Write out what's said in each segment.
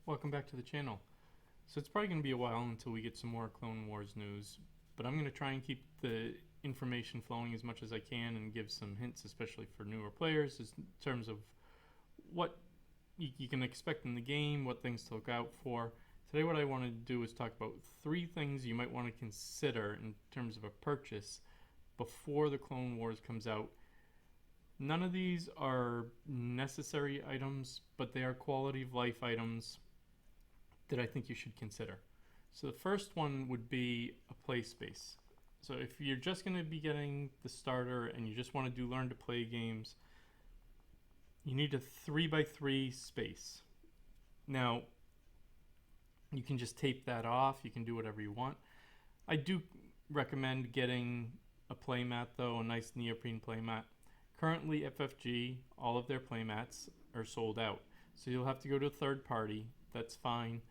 Welcome back to the channel. So it's probably going to be a while until we get some more Clone Wars news, but I'm going to try and keep the information flowing as much as I can and give some hints, especially for newer players, in terms of what you can expect in the game, what things to look out for. Today what I want to do is talk about 3 things you might want to consider in terms of a purchase before the Clone Wars comes out. None of these are necessary items, but they are quality of life items that I think you should consider. So the first one would be a play space. So if you're just going to be getting the starter and you just want to do learn to play games, you need a 3x3 space. Now, you can just tape that off, you can do whatever you want. I do recommend getting a playmat though, a nice neoprene playmat. Currently FFG, all of their playmats are sold out. So you'll have to go to a third party, that's fine.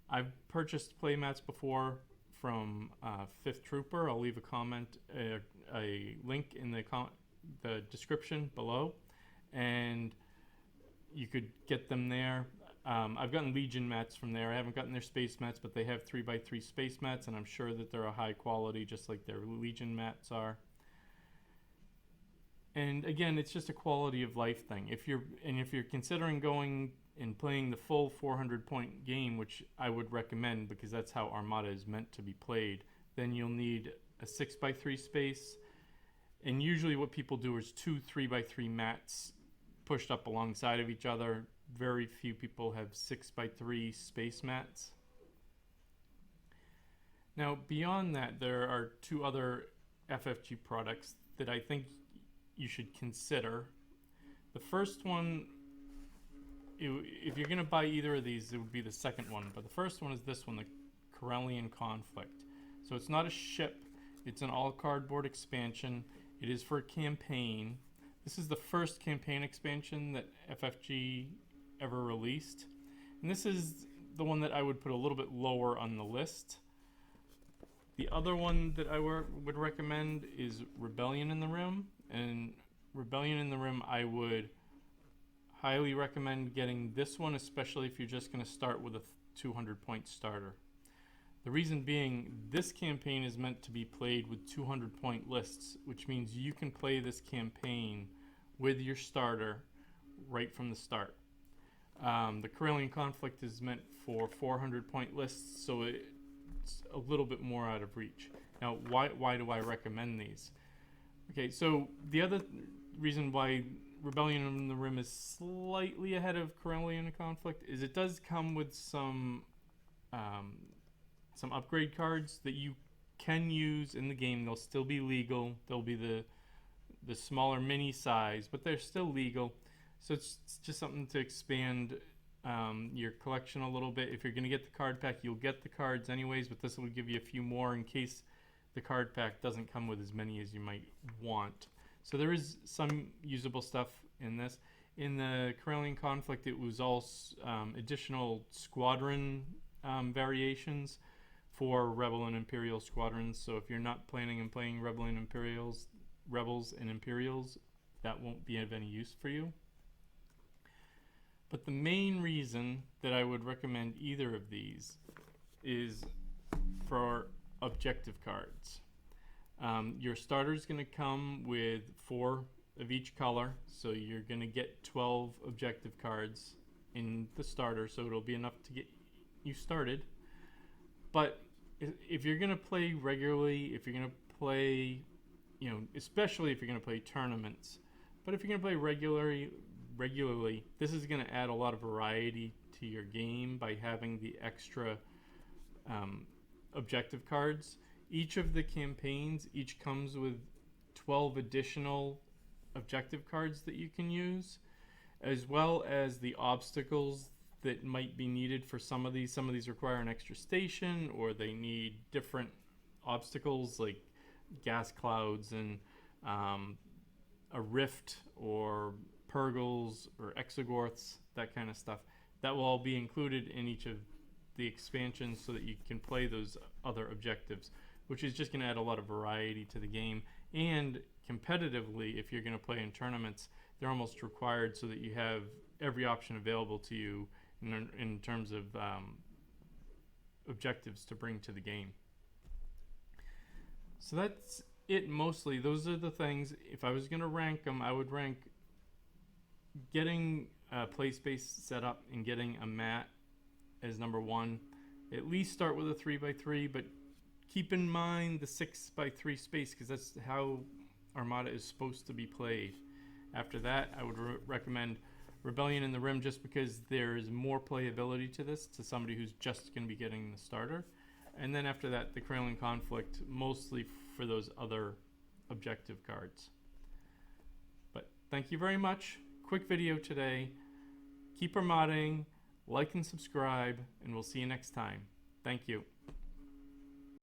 I've purchased playmats before from 5th Trooper. I'll leave a comment, a link in the description below, and you could get them there. I've gotten Legion mats from there. I haven't gotten their space mats, but they have 3x3 space mats, and I'm sure that they're a high quality, just like their Legion mats are. And again, it's just a quality of life thing. If you're considering going and playing the full 400-point game, which I would recommend because that's how Armada is meant to be played, then you'll need a 6x3 space. And usually what people do is 2 3x3 mats pushed up alongside of each other. Very few people have 6x3 space mats. Now, beyond that, there are 2 other FFG products that I think you should consider. The first one, if you're going to buy either of these, it would be the second one. But the first one is this one, the Corellian Conflict. So it's not a ship. It's an all-cardboard expansion. It is for a campaign. This is the first campaign expansion that FFG ever released. And this is the one that I would put a little bit lower on the list. The other one that I would recommend is Rebellion in the Rim. And Rebellion in the Rim, I would highly recommend getting this one, especially if you're just going to start with a 200-point starter. The reason being, this campaign is meant to be played with 200-point lists, which means you can play this campaign with your starter right from the start. The Corellian Conflict is meant for 400-point lists, so it's a little bit more out of reach. Now, why do I recommend these? Okay, so the other reason why Rebellion in the Rim is slightly ahead of Corellian Conflict is it does come with some upgrade cards that you can use in the game. They'll still be legal. They'll be the smaller mini size, but they're still legal. So it's just something to expand your collection a little bit. If you're going to get the card pack, you'll get the cards anyways, but this will give you a few more in case the card pack doesn't come with as many as you might want. So there is some usable stuff in this. In the Corellian Conflict, it was all additional squadron variations for Rebel and Imperial squadrons. So if you're not planning on playing Rebels and Imperials, that won't be of any use for you. But the main reason that I would recommend either of these is for objective cards. Your starter is going to come with 4 of each color, so you're going to get 12 objective cards in the starter, so it'll be enough to get you started. But if you're going to play regularly, if you're going to play, especially if you're going to play tournaments, but if you're going to play regularly, this is going to add a lot of variety to your game by having the extra objective cards. Each of the campaigns comes with 12 additional objective cards that you can use, as well as the obstacles that might be needed for some of these. Some of these require an extra station, or they need different obstacles like gas clouds and a rift or Purgles or Exogorths, that kind of stuff. That will all be included in each of the expansions so that you can play those other objectives, which is just going to add a lot of variety to the game. And competitively, if you're going to play in tournaments, they're almost required so that you have every option available to you in terms of objectives to bring to the game. So that's it mostly. Those are the things. If I was going to rank them, I would rank getting play space set up and getting a mat as number one. At least start with a 3x3, but keep in mind the 6x3 space, because that's how Armada is supposed to be played. After that, I would recommend Rebellion in the Rim, just because there's more playability to this to somebody who's just going to be getting the starter. And then after that, the Kraylan Conflict, mostly for those other objective cards. But thank you very much. Quick video today. Keep Armadaing, like and subscribe, and we'll see you next time. Thank you.